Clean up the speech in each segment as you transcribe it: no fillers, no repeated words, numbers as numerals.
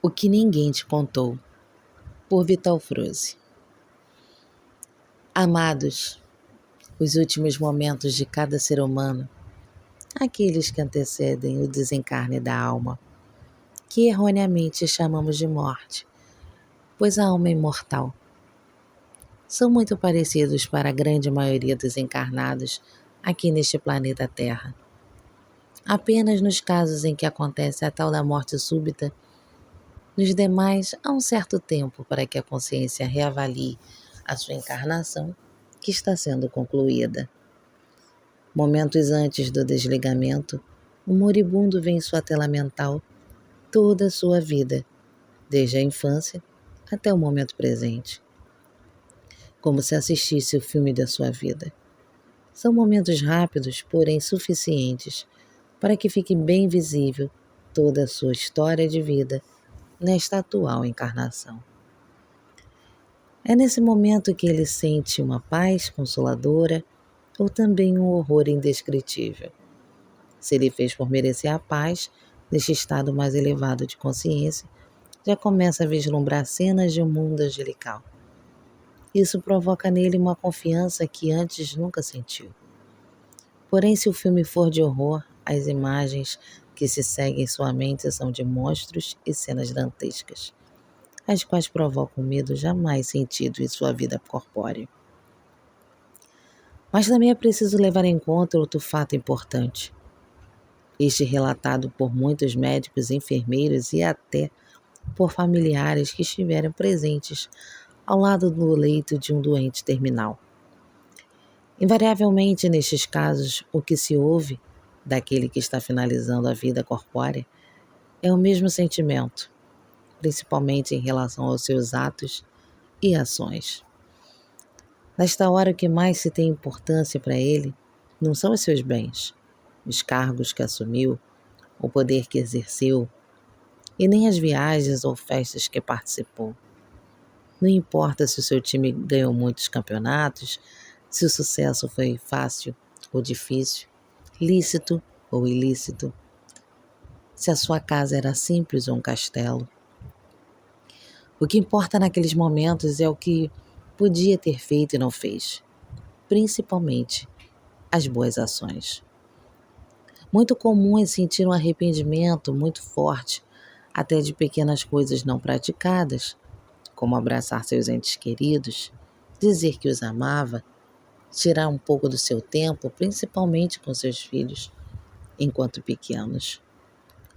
O que ninguém te contou, por Vital Froze. Amados, os últimos momentos de cada ser humano, aqueles que antecedem o desencarne da alma, que erroneamente chamamos de morte, pois a alma é imortal, são muito parecidos para a grande maioria dos encarnados aqui neste planeta Terra. Apenas nos casos em que acontece a tal da morte súbita, nos demais, há um certo tempo para que a consciência reavalie a sua encarnação, que está sendo concluída. Momentos antes do desligamento, o moribundo vê em sua tela mental toda a sua vida, desde a infância até o momento presente, como se assistisse o filme da sua vida. São momentos rápidos, porém suficientes, para que fique bem visível toda a sua história de vida nesta atual encarnação. É nesse momento que ele sente uma paz consoladora ou também um horror indescritível. Se ele fez por merecer a paz, neste estado mais elevado de consciência, já começa a vislumbrar cenas de um mundo angelical. Isso provoca nele uma confiança que antes nunca sentiu. Porém, se o filme for de horror, as imagens que se seguem em sua mente são de monstros e cenas dantescas, as quais provocam medo jamais sentido em sua vida corpórea. Mas também é preciso levar em conta outro fato importante. Este relatado por muitos médicos, enfermeiros e até por familiares que estiveram presentes ao lado do leito de um doente terminal. Invariavelmente, nestes casos, o que se ouve daquele que está finalizando a vida corpórea é o mesmo sentimento, principalmente em relação aos seus atos e ações. Nesta hora, o que mais se tem importância para ele não são os seus bens, os cargos que assumiu, o poder que exerceu, e nem as viagens ou festas que participou. Não importa se o seu time ganhou muitos campeonatos, se o sucesso foi fácil ou difícil, lícito ou ilícito, se a sua casa era simples ou um castelo. O que importa naqueles momentos é o que podia ter feito e não fez, principalmente as boas ações. Muito comum é sentir um arrependimento muito forte, até de pequenas coisas não praticadas, como abraçar seus entes queridos, dizer que os amava, tirar um pouco do seu tempo, principalmente com seus filhos, enquanto pequenos.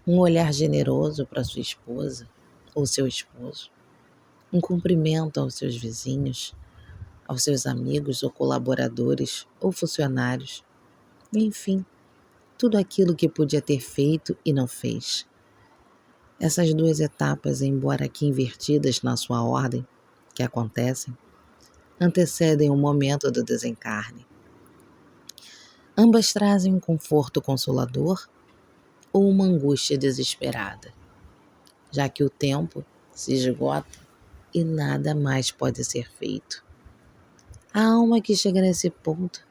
Um olhar generoso para sua esposa ou seu esposo. Um cumprimento aos seus vizinhos, aos seus amigos ou colaboradores ou funcionários. Enfim, tudo aquilo que podia ter feito e não fez. Essas duas etapas, embora aqui invertidas na sua ordem, que acontecem, antecedem o momento do desencarne. Ambas trazem um conforto consolador ou uma angústia desesperada, já que o tempo se esgota e nada mais pode ser feito. A alma que chega nesse ponto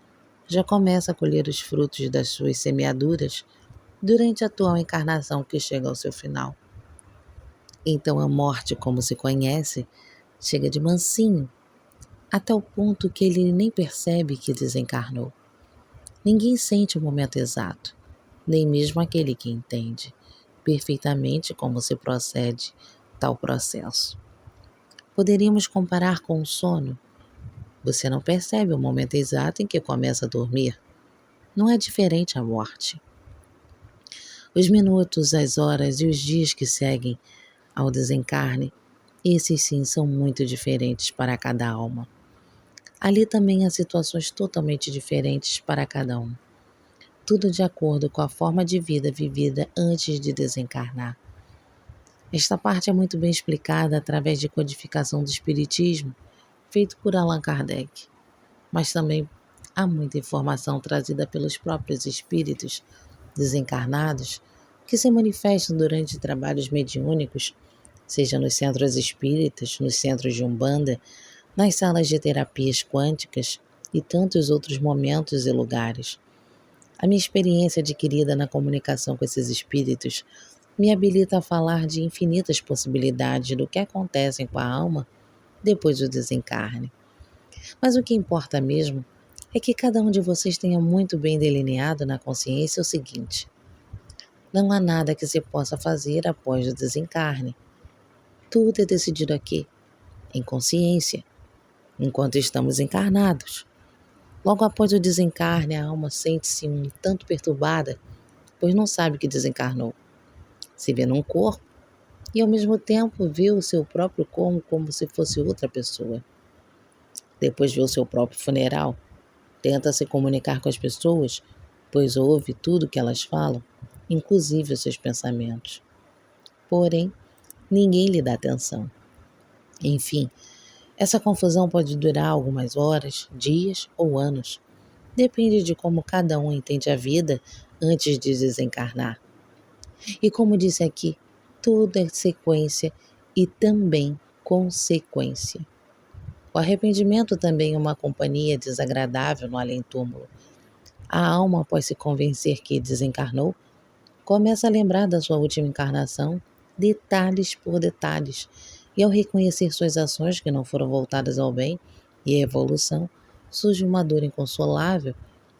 já começa a colher os frutos das suas semeaduras durante a atual encarnação que chega ao seu final. Então a morte, como se conhece, chega de mansinho, até o ponto que ele nem percebe que desencarnou. Ninguém sente o momento exato, nem mesmo aquele que entende perfeitamente como se procede tal processo. Poderíamos comparar com o sono. Você não percebe o momento exato em que começa a dormir. Não é diferente a morte. Os minutos, as horas e os dias que seguem ao desencarne, esses sim são muito diferentes para cada alma. Ali também há situações totalmente diferentes para cada um. Tudo de acordo com a forma de vida vivida antes de desencarnar. Esta parte é muito bem explicada através de codificação do Espiritismo, feito por Allan Kardec. Mas também há muita informação trazida pelos próprios espíritos desencarnados que se manifestam durante trabalhos mediúnicos, seja nos centros espíritas, nos centros de Umbanda, nas salas de terapias quânticas e tantos outros momentos e lugares. A minha experiência adquirida na comunicação com esses espíritos me habilita a falar de infinitas possibilidades do que acontecem com a alma depois do desencarne. Mas o que importa mesmo é que cada um de vocês tenha muito bem delineado na consciência o seguinte: não há nada que se possa fazer após o desencarne. Tudo é decidido aqui, em consciência, enquanto estamos encarnados. Logo após o desencarne, a alma sente-se um tanto perturbada, pois não sabe que desencarnou. Se vê num corpo e, ao mesmo tempo, vê o seu próprio corpo como se fosse outra pessoa. Depois vê o seu próprio funeral, tenta se comunicar com as pessoas, pois ouve tudo que elas falam, inclusive os seus pensamentos. Porém, ninguém lhe dá atenção. Enfim, essa confusão pode durar algumas horas, dias ou anos. Depende de como cada um entende a vida antes de desencarnar. E como disse aqui, tudo é sequência e também consequência. O arrependimento também é uma companhia desagradável no além-túmulo. A alma, após se convencer que desencarnou, começa a lembrar da sua última encarnação, detalhes por detalhes, e ao reconhecer suas ações que não foram voltadas ao bem e à evolução, surge uma dor inconsolável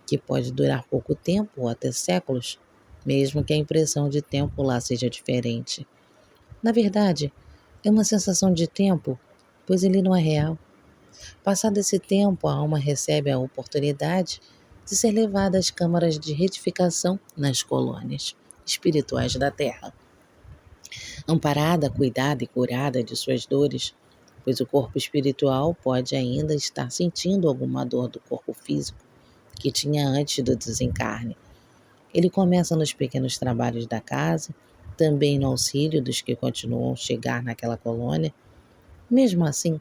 que pode durar pouco tempo ou até séculos, mesmo que a impressão de tempo lá seja diferente. Na verdade, é uma sensação de tempo, pois ele não é real. Passado esse tempo, a alma recebe a oportunidade de ser levada às câmaras de retificação nas colônias espirituais da Terra. Amparada, cuidada e curada de suas dores, pois o corpo espiritual pode ainda estar sentindo alguma dor do corpo físico que tinha antes do desencarne. Ele começa nos pequenos trabalhos da casa, também no auxílio dos que continuam a chegar naquela colônia. Mesmo assim,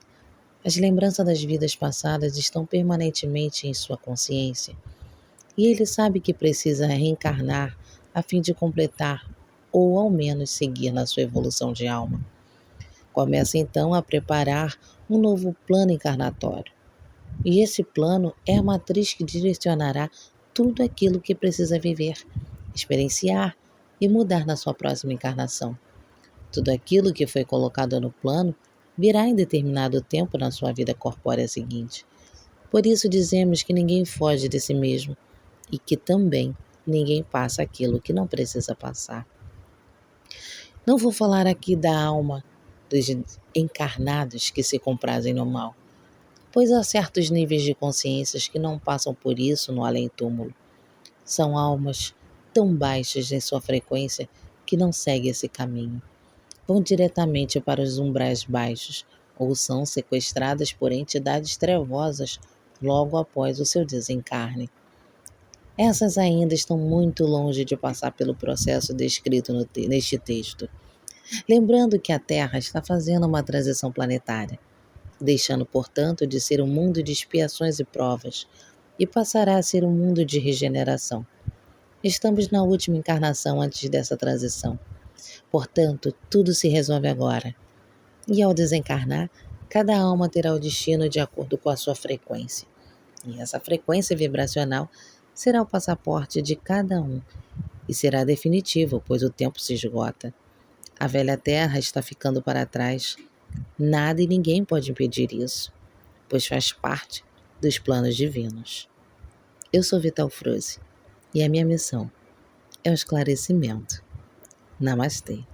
as lembranças das vidas passadas estão permanentemente em sua consciência, e ele sabe que precisa reencarnar a fim de completar ou ao menos seguir na sua evolução de alma. Começa então a preparar um novo plano encarnatório. E esse plano é a matriz que direcionará tudo aquilo que precisa viver, experienciar e mudar na sua próxima encarnação. Tudo aquilo que foi colocado no plano virá em determinado tempo na sua vida corpórea seguinte. Por isso dizemos que ninguém foge de si mesmo e que também ninguém passa aquilo que não precisa passar. Não vou falar aqui da alma dos encarnados que se comprazem no mal, pois há certos níveis de consciências que não passam por isso no além-túmulo. São almas tão baixas em sua frequência que não seguem esse caminho. Vão diretamente para os umbrais baixos ou são sequestradas por entidades trevosas logo após o seu desencarne. Essas ainda estão muito longe de passar pelo processo descrito neste texto. Lembrando que a Terra está fazendo uma transição planetária, deixando, portanto, de ser um mundo de expiações e provas, e passará a ser um mundo de regeneração. Estamos na última encarnação antes dessa transição. Portanto, tudo se resolve agora. E ao desencarnar, cada alma terá o destino de acordo com a sua frequência. E essa frequência vibracional será o passaporte de cada um e será definitivo, pois o tempo se esgota. A velha Terra está ficando para trás. Nada e ninguém pode impedir isso, pois faz parte dos planos divinos. Eu sou Vital Froze e a minha missão é o esclarecimento. Namastê.